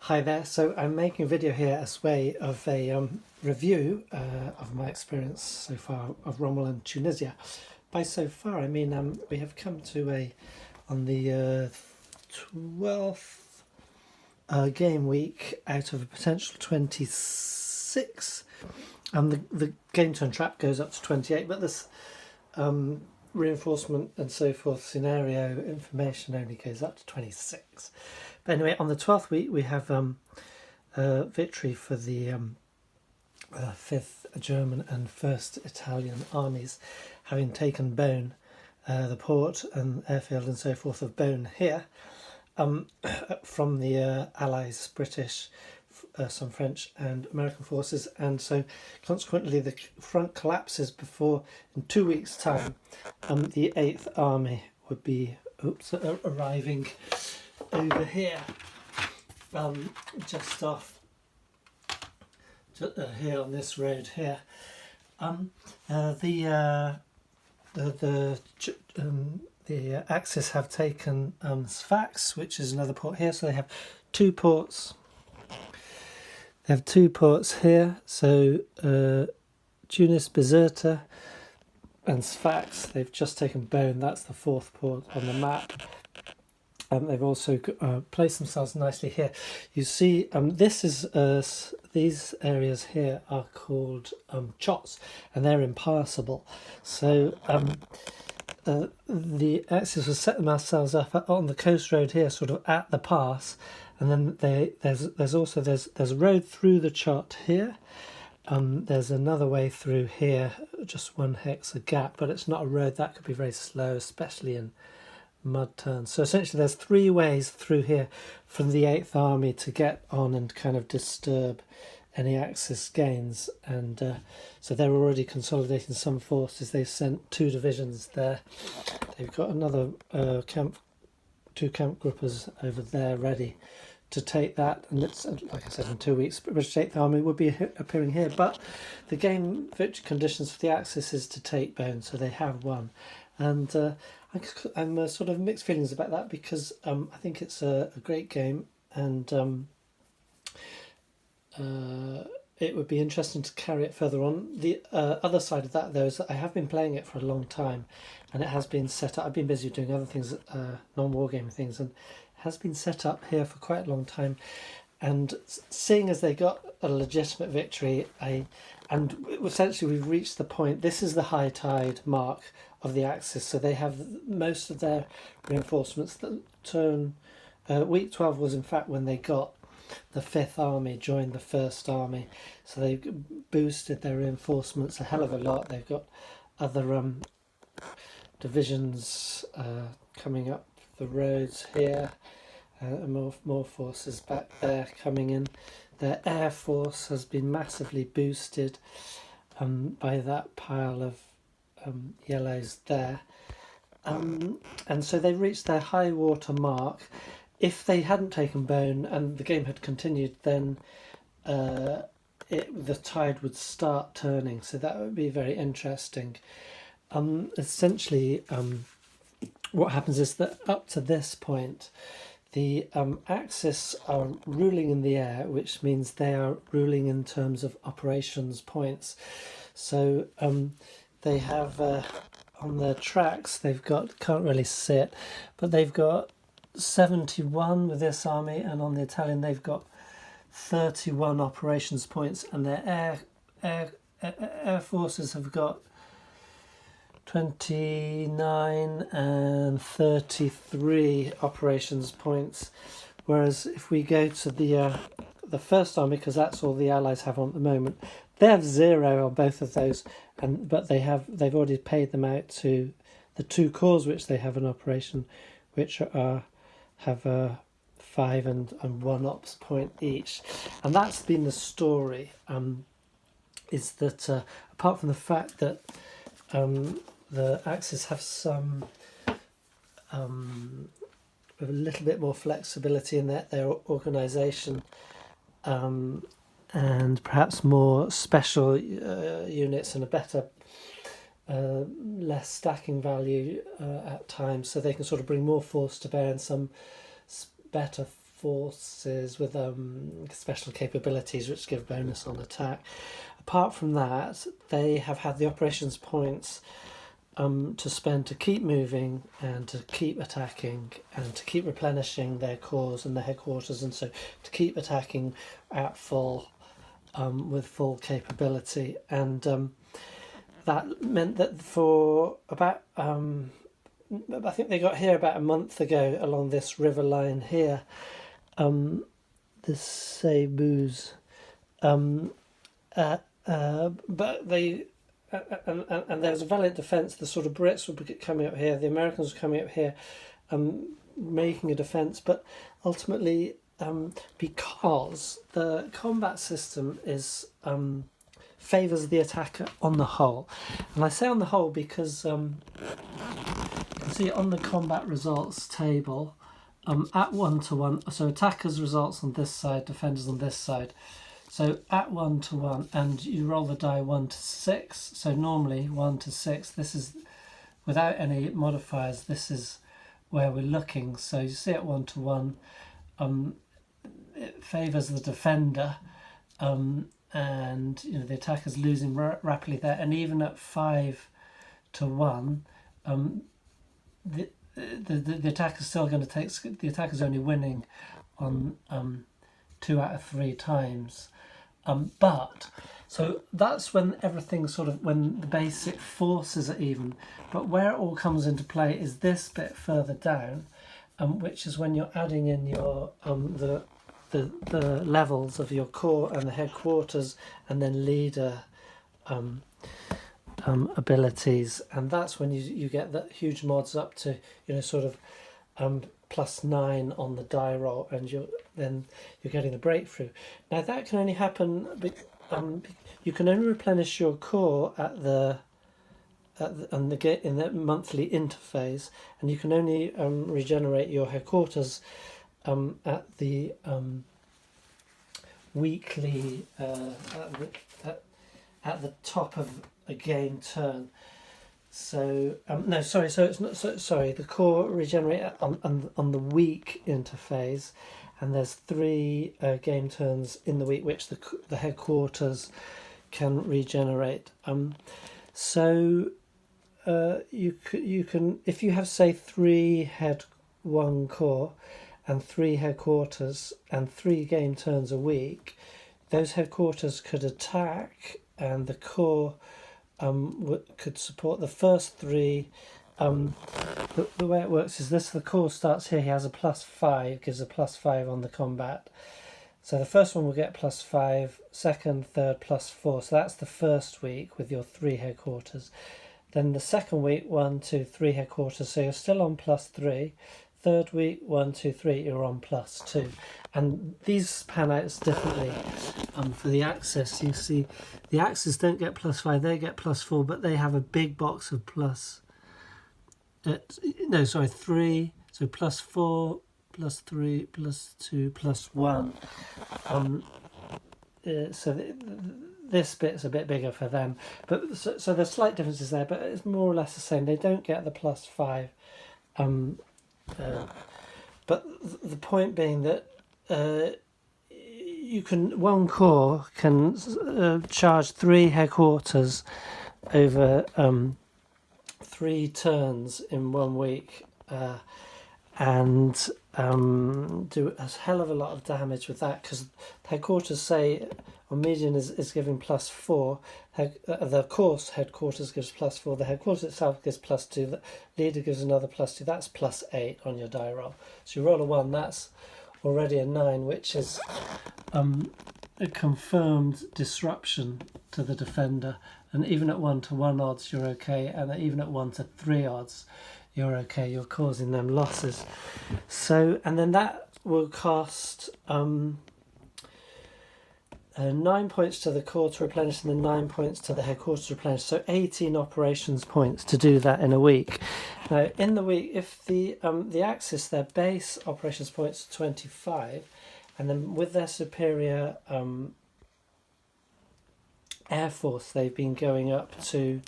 Hi there, so I'm making a video here as way of a review of my experience so far of Rommel Tunisia. By so far I mean we have come to on the 12th game week out of a potential 26. The game turn trap goes up to 28, but this reinforcement and so forth scenario information only goes up to 26. But anyway, on the 12th week we have victory for the 5th German and 1st Italian armies, having taken Beaune, the port and airfield and so forth of Beaune here, from the Allies, British, some French and American forces, and so consequently the front collapses before, in 2 weeks' time, the 8th Army would be arriving over here, just off here on this road here. The Axis have taken Sfax, which is another port here, so they have two ports. They have two ports here, so Tunis, Bizerta and Sfax. They've just taken Beaune, that's the 4th port on the map. They've also placed themselves nicely here. You see, this is these areas here are called chots, and they're impassable. So the Axis will set themselves up on the coast road here, sort of at the pass, and then there's a road through the chot here. There's another way through here, just one hex a gap, but it's not a road. That could be very slow, especially in mud turns. So essentially there's 3 ways through here from the 8th Army to get on and kind of disturb any Axis gains, and so they're already consolidating some forces. They've sent 2 divisions there. They've got another 2 camp groupers over there ready to take that, and it's, like I said, in 2 weeks British 8th Army would be appearing here. But the game victory conditions for the Axis is to take Beaune, so they have won, and I'm sort of mixed feelings about that, because I think it's a great game, and it would be interesting to carry it further on. The other side of that, though, is that I have been playing it for a long time, and it has been set up. I've been busy doing other things, non-wargame things, and it has been set up here for quite a long time. And seeing as they got a legitimate victory, and essentially we've reached the point. This is the high tide mark of the Axis, so they have most of their reinforcements that turn. Week 12 was in fact when they got the 5th Army joined the 1st Army, so they boosted their reinforcements a hell of a lot. They've got other divisions coming up the roads here, more forces back there coming in. Their air force has been massively boosted by that pile of yellows there, and so they reached their high water mark. If they hadn't taken Beaune and the game had continued, then the tide would start turning, so that would be very interesting. Essentially, what happens is that up to this point, the Axis are ruling in the air, which means they are ruling in terms of operations points. So they have on their tracks, they've got, can't really see it, but they've got 71 with this army, and on the Italian they've got 31 operations points, and their air forces have got 29 and 33 operations points. Whereas if we go to the 1st Army, because that's all the Allies have on at the moment, they have 0 on both of those, but they've already paid them out to the 2 corps which they have in operation, which have 5 and 1 ops point each. And that's been the story, is that apart from the fact that the Axis have some a little bit more flexibility in their organisation, and perhaps more special units and a better less stacking value at times, so they can sort of bring more force to bear and some better forces with special capabilities which give bonus on attack. Apart from that, they have had the operations points to spend to keep moving and to keep attacking and to keep replenishing their cores and their headquarters, and so to keep attacking at full with full capability. And that meant that for about I think they got here about a month ago along this river line here, the Cebu's, but they and there was a valiant defence. The sort of Brits were coming up here, the Americans were coming up here, making a defence, but ultimately because the combat system is favours the attacker on the whole, and I say on the whole because you can see on the combat results table at 1-to-1, so attackers results on this side, defenders on this side. So at 1-to-1, and you roll the die 1-to-6. So normally 1-to-6. This is without any modifiers. This is where we're looking. So you see at 1-to-1, it favours the defender, and the attacker's losing rapidly there. And even at 5-to-1, the attacker's still going to take. The attacker's only winning on 2 out of 3 times. But so that's when everything when the basic forces are even. But where it all comes into play is this bit further down, which is when you're adding in your the levels of your core and the headquarters and then leader abilities, and that's when you get that huge mods up to +9 on the die roll, and you're getting the breakthrough. Now that can only happen. You can only replenish your core in the monthly interphase, and you can only regenerate your headquarters at the weekly at the top of a game turn. So no, sorry. So it's not. Sorry, the core regenerate on the week interphase, and there's 3 game turns in the week which the headquarters can regenerate. So you can, if you have say 3 head 1 core, and 3 headquarters and 3 game turns a week, those headquarters could attack, and the core could support the first 3. The way it works is this: the core starts here, he has a +5, gives a +5 on the combat. So the first one will get +5, second, third, +4. So that's the first week with your 3 headquarters. Then the second week, 1, 2, 3 headquarters, so you're still on +3. Third week, 1, 2, 3, you're on +2. And these pan out differently for the Axis. You see, the Axis don't get +5, they get +4, but they have a big box of 3. So +4, +3, +2, +1. So this bit's a bit bigger for them. But so there's slight differences there, but it's more or less the same. They don't get the +5. But the point being that you can, 1 core can charge 3 headquarters over 3 turns in 1 week, and do a hell of a lot of damage with that, because headquarters, say on median is giving +4, the course headquarters gives +4, the headquarters itself gives +2, the leader gives another +2, that's +8 on your die roll. So you roll a 1, that's already a 9, which is a confirmed disruption to the defender. And even at 1-to-1 odds you're okay, and even at 1-to-3 odds you're okay, you're causing them losses. So, and then that will cost 9 points to the core to replenish, and then 9 points to the headquarters to replenish. So 18 operations points to do that in a week. Now, in the week, if the Axis, their base operations points are 25, and then with their superior Air Force, they've been going up to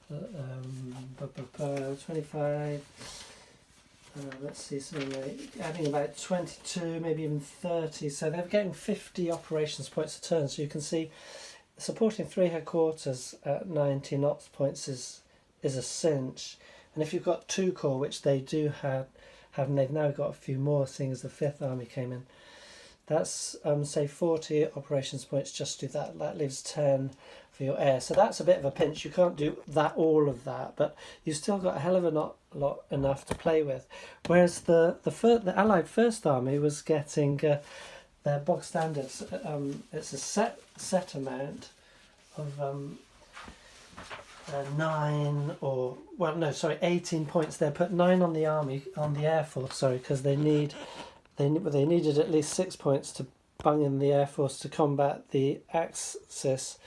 25. Let's see, so they're adding about 22, maybe even 30. So they're getting 50 operations points a turn. So you can see supporting 3 headquarters at 19 ops points is a cinch. And if you've got 2 corps, which they do have, and they've now got a few more, seeing as the 5th Army came in, that's say 40 operations points just do that. That leaves 10 for your air. So that's a bit of a pinch. You can't do all of that, but you've still got a hell of a lot enough to play with. Whereas the Allied First Army was getting their bog standards. It's a set amount of 18 points. They put 9 on the Air Force. Sorry, because they needed at least 6 points to bung in the Air Force to combat the Axis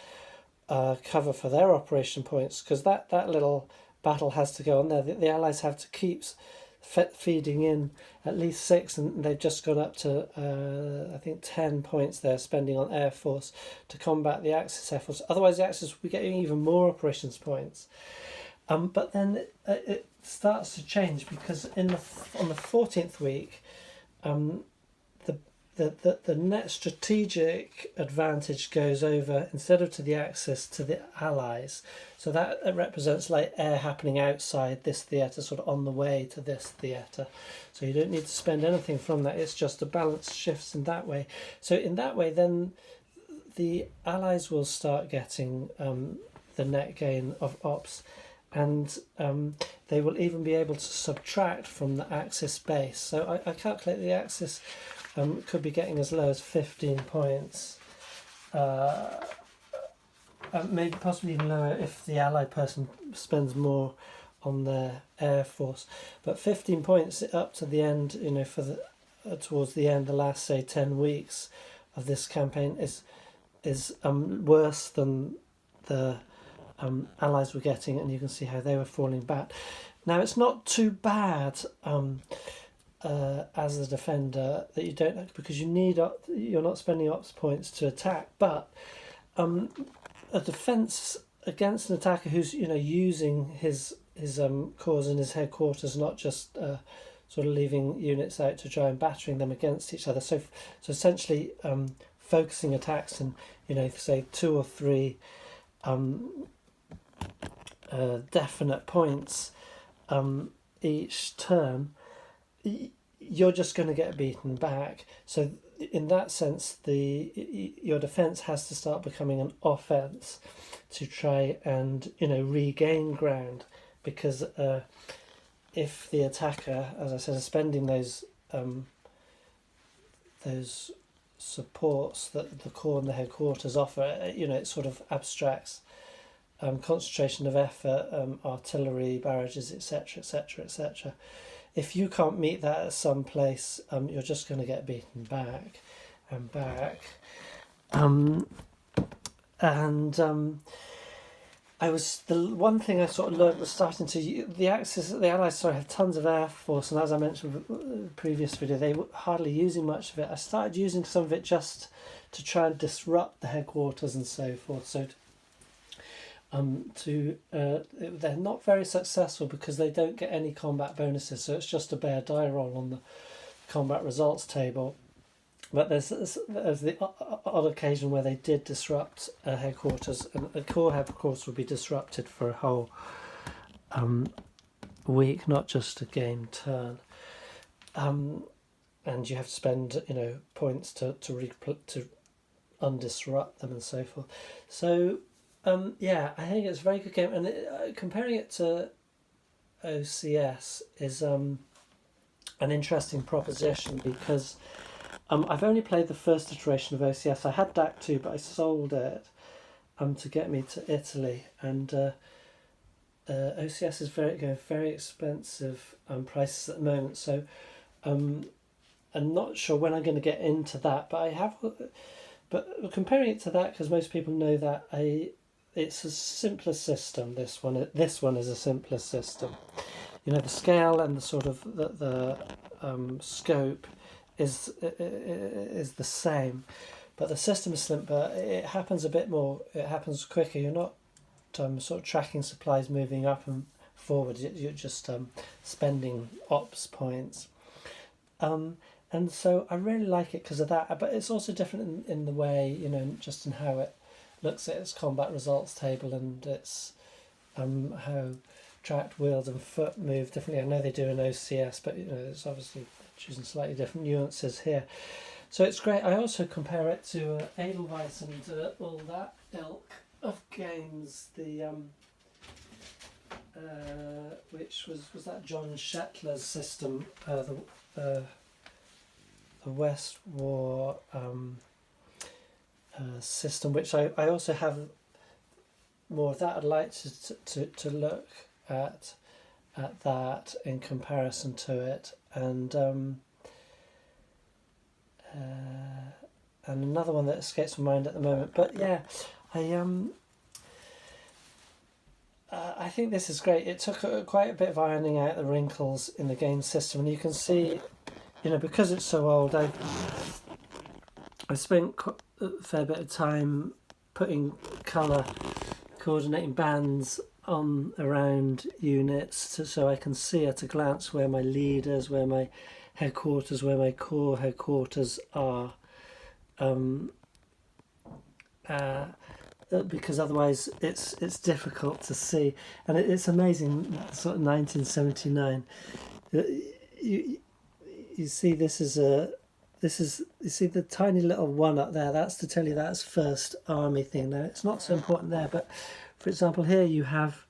cover for their operation points, because that little battle has to go on there. The Allies have to keep feeding in at least 6, and they've just gone up to I think 10 points they're spending on Air Force to combat the Axis Air Force. Otherwise the Axis will be getting even more operations points. But then it starts to change, because on the 14th week, the net strategic advantage goes over, instead of to the Axis, to the Allies. So that represents like air happening outside this theatre, sort of on the way to this theatre. So you don't need to spend anything from that. It's just a balance shifts in that way. So in that way, then the Allies will start getting the net gain of ops, and they will even be able to subtract from the Axis base. So I calculate the Axis could be getting as low as 15 points, maybe possibly even lower if the Allied person spends more on their Air Force. But 15 points up to the end, for the towards the end, the last say 10 weeks of this campaign is worse than the Allies were getting, and you can see how they were falling back. Now it's not too bad as a defender that you don't, because you're not spending ops points to attack, but a defence against an attacker who's using his corps and his headquarters, not just sort of leaving units out to try and battering them against each other. So essentially focusing attacks and say 2 or 3 definite points each turn, you're just going to get beaten back. So in that sense, your defence has to start becoming an offence to try and regain ground, because if the attacker, as I said, is spending those supports that the corps and the headquarters offer, it sort of abstracts concentration of effort, artillery, barrages, etc., etc., etc. If you can't meet that at some place, you're just going to get beaten back and back. The one thing I sort of learned was starting to the Allies have tons of air force, and as I mentioned in the previous video, they were hardly using much of it. I started using some of it just to try and disrupt the headquarters and so forth. So they're not very successful because they don't get any combat bonuses, so it's just a bare die roll on the combat results table. But there's the odd occasion where they did disrupt a headquarters, and the corps headquarters would be disrupted for a whole week, not just a game turn. And you have to spend points to undisrupt them and so forth. So I think it's a very good game, and comparing it to OCS is an interesting proposition, because I've only played the first iteration of OCS. I had DAC 2, but I sold it to get me to Italy, and OCS is very expensive prices at the moment. So I'm not sure when I'm going to get into that, but comparing it to that, because most people know that it's a simpler system. This one is a simpler system. The scale and the sort of the scope is the same, but the system is simpler. It happens a bit more. It happens quicker. You're not sort of tracking supplies moving up and forward. You're just spending ops points. And so I really like it because of that, but it's also different in the way, just in how it looks at its combat results table, and its how tracked, wheeled and foot move differently. I know they do an OCS, but it's obviously choosing slightly different nuances here. So it's great. I also compare it to Edelweiss and all that ilk of games. The which was that John Shetler's system, the West War system, which I also have more of that. I'd like to look at that in comparison to it, and another one that escapes my mind at the moment. But yeah, I think this is great. It took quite a bit of ironing out the wrinkles in the game system, and you can see, because it's so old, I spent a fair bit of time putting colour coordinating bands on around units so I can see at a glance where my leaders, where my headquarters, where my core headquarters are. Because otherwise it's difficult to see, and it's amazing. Sort of 1979. You see, you see the tiny little one up there. That's to tell you that's First Army thing. Now it's not so important there, but for example, here you have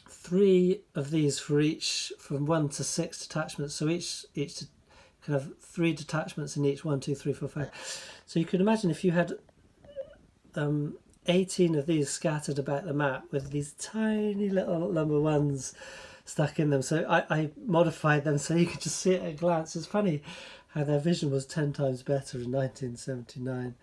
3 of these for each, from 1 to 6 detachments. So each could have 3 detachments in each, 1, 2, 3, 4, 5. So you could imagine if you had 18 of these scattered about the map with these tiny little number 1s stuck in them. So I modified them so you could just see it at a glance. It's funny how their vision was 10 times better in 1979.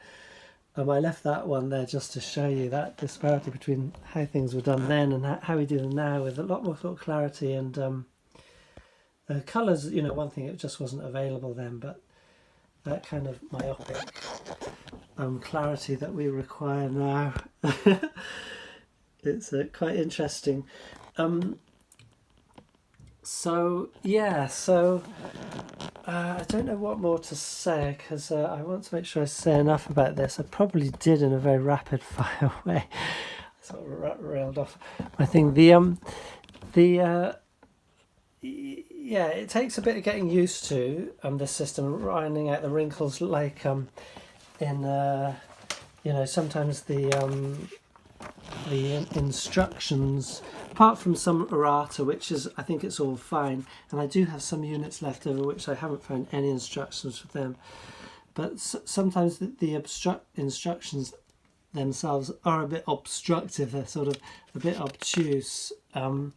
I left that one there just to show you that disparity between how things were done then and how we do them now, with a lot more sort of clarity and colours. One thing, it just wasn't available then, but that kind of myopic clarity that we require now. It's quite interesting. I don't know what more to say, because I want to make sure I say enough about this. I probably did in a very rapid fire way. I sort of railed off my thing. It takes a bit of getting used to this system, ironing out the wrinkles, like sometimes the instructions, apart from some errata, which is, I think it's all fine, and I do have some units left over which I haven't found any instructions for them, but sometimes the instructions themselves are a bit obstructive. They're sort of a bit obtuse. It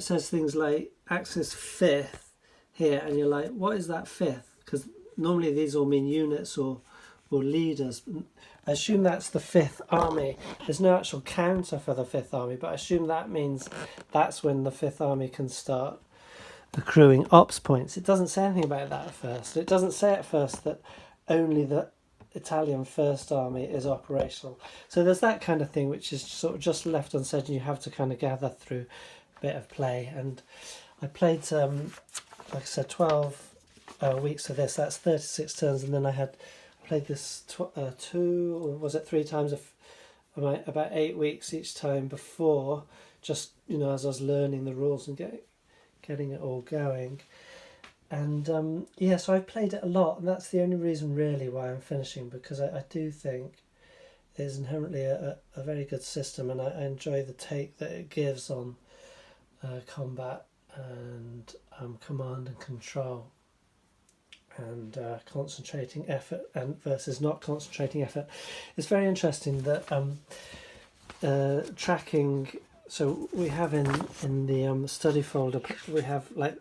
says things like access 5th here, and you're like, what is that 5th? Because normally these all mean units or leaders. I assume that's the 5th Army. There's no actual counter for the 5th Army, but I assume that means that's when the 5th Army can start accruing ops points. It doesn't say anything about that at first. It doesn't say at first that only the Italian 1st Army is operational. So there's that kind of thing which is sort of just left unsaid, and you have to kind of gather through a bit of play. And I played, like I said, 12 weeks of this. That's 36 turns, and then I played this 2 or was it 3 times, about 8 weeks each time before, just as I was learning the rules and getting it all going. And so I've played it a lot, and that's the only reason really why I'm finishing, because I do think it is inherently a very good system, and I enjoy the take that it gives on combat and command and control, and concentrating effort and versus not concentrating effort. It's very interesting that tracking. So we have in the study folder, we have like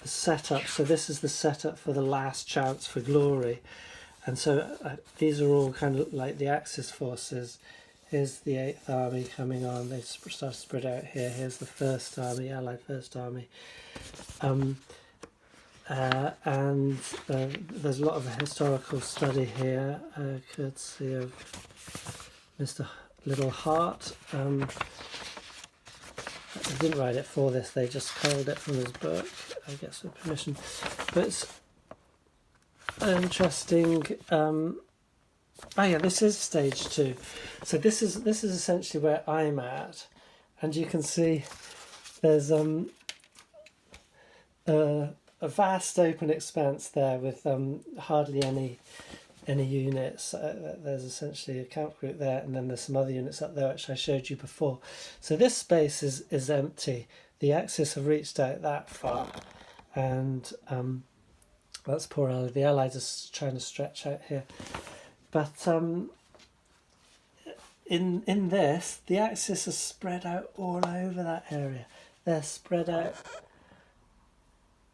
the setup. So this is the setup for the last chance for glory, and so these are all kind of like the Axis forces. Here's the 8th Army coming on. They start to spread out here. Here's the 1st Army, Allied 1st Army. and there's a lot of historical study here, courtesy of Mr. Little Hart. I didn't write it for this, they just culled it from his book, I guess with permission. But it's interesting. Oh yeah, this is stage 2. So this is essentially where I'm at, and you can see there's a vast open expanse there with hardly any units. There's essentially a camp group there, and then there's some other units up there which I showed you before. So this space is empty. The Axis have reached out that far, and that's poor Ally. The Allies are trying to stretch out here. But in this, the Axis are spread out all over that area. They're spread out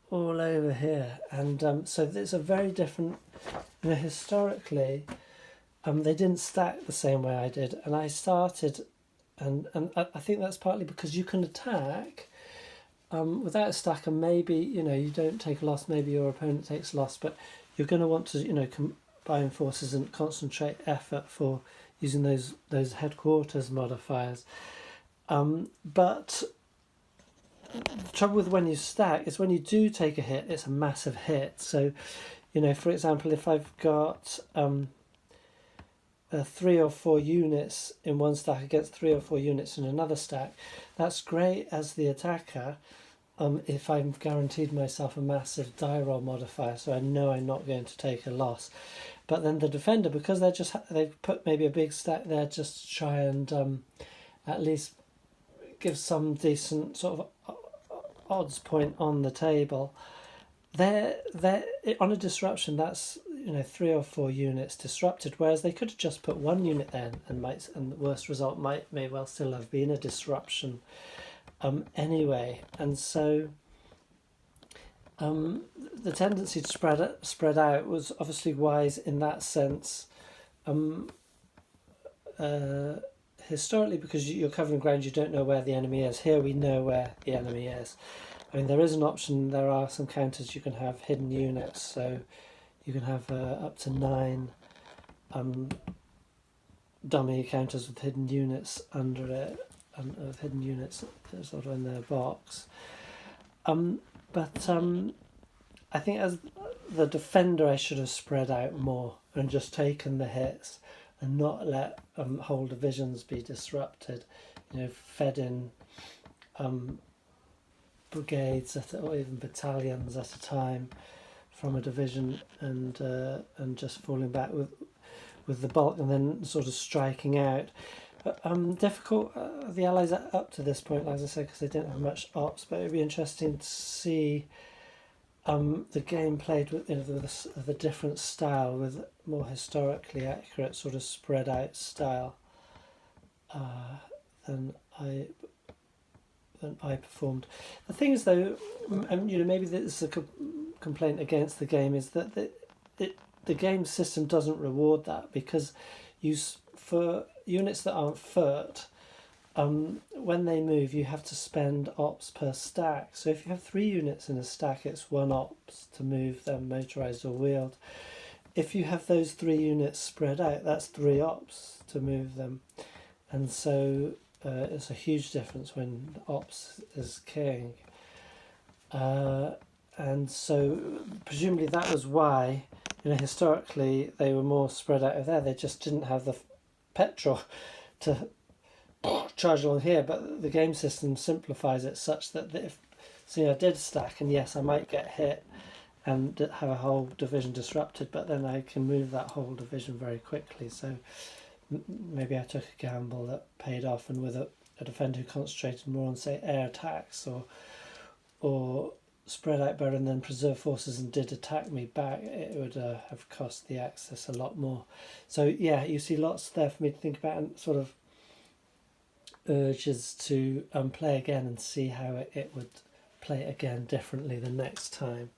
all over here, and so there's a very different, historically they didn't stack the same way I did, and I started, and I think that's partly because you can attack without a stack, and maybe you don't take a loss, maybe your opponent takes a loss, but you're going to want to combine forces and concentrate effort for using those headquarters modifiers, but the trouble with when you stack is when you do take a hit, it's a massive hit. So, for example, if I've got 3 or 4 units in one stack against 3 or 4 units in another stack, that's great as the attacker if I've guaranteed myself a massive die roll modifier, so I know I'm not going to take a loss. But then the defender, because they've put maybe a big stack there just to try and at least give some decent sort of odds point on the table, they're on a disruption, that's 3 or 4 units disrupted, whereas they could have just put 1 unit there, and the worst result may well still have been a disruption anyway. And so the tendency to spread out was obviously wise in that sense, historically, because you're covering ground you don't know where the enemy is. Here we know where the enemy is. I mean, there is an option, there are some counters, you can have hidden units, so you can have up to 9 dummy counters with hidden units under it, of hidden units sort of in their box. But I think as the defender I should have spread out more and just taken the hits and not let whole divisions be disrupted, fed in brigades or even battalions at a time from a division, and just falling back with the bulk and then sort of striking out. Difficult, the Allies are up to this point, as I said, because they didn't have much ops, but it would be interesting to see the game played with the different style, with more historically accurate sort of spread out style than I performed. The thing is, though, maybe this is a complaint against the game, is that the game system doesn't reward that, because for units that aren't foot, when they move you have to spend ops per stack. So if you have 3 units in a stack, it's 1 ops to move them, motorised or wheeled. If you have those 3 units spread out, that's 3 ops to move them. And so it's a huge difference when ops is king. And so presumably that was why, historically they were more spread out of there. They just didn't have the petrol to charge along here, but the game system simplifies it such that if I did stack, and yes, I might get hit and have a whole division disrupted, but then I can move that whole division very quickly. So maybe I took a gamble that paid off, and with a defender who concentrated more on, say, air attacks or spread out better and then preserve forces and did attack me back, it would have cost the Axis a lot more. So yeah, you see lots there for me to think about, and sort of urges to play again and see how it would play again differently the next time.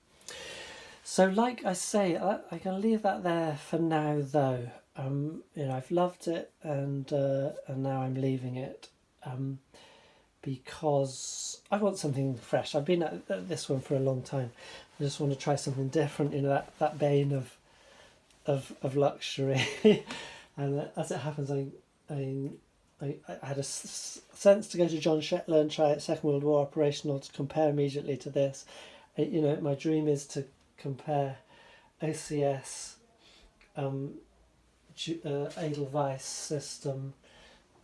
So like I say, I can leave that there for now, though. I've loved it, and now I'm leaving it. because I want something fresh. I've been at this one for a long time. I just want to try something different, you know, that bane of luxury. And as it happens, I had a sense to go to John Shetler and try Second World War operational to compare immediately to this. You know, my dream is to compare OCS, Edelweiss system,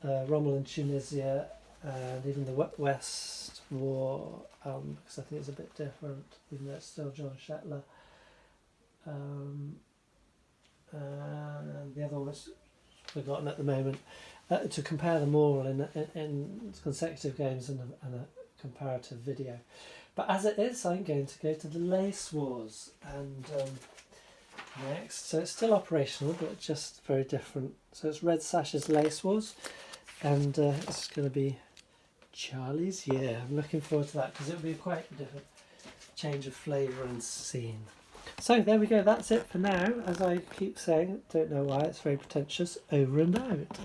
Rommel Tunisia, and even the West War, because I think it's a bit different, even though it's still John Shetler. And the other one is forgotten at the moment. To compare them all in consecutive games and a comparative video. But as it is, I'm going to go to the Lace Wars and next. So it's still operational, but just very different. So it's Red Sash's Lace Wars, and it's going to be Charlie's Year. I'm looking forward to that because it'll be quite a different change of flavour and scene. So there we go, that's it for now. As I keep saying, don't know why, it's very pretentious. Over and out.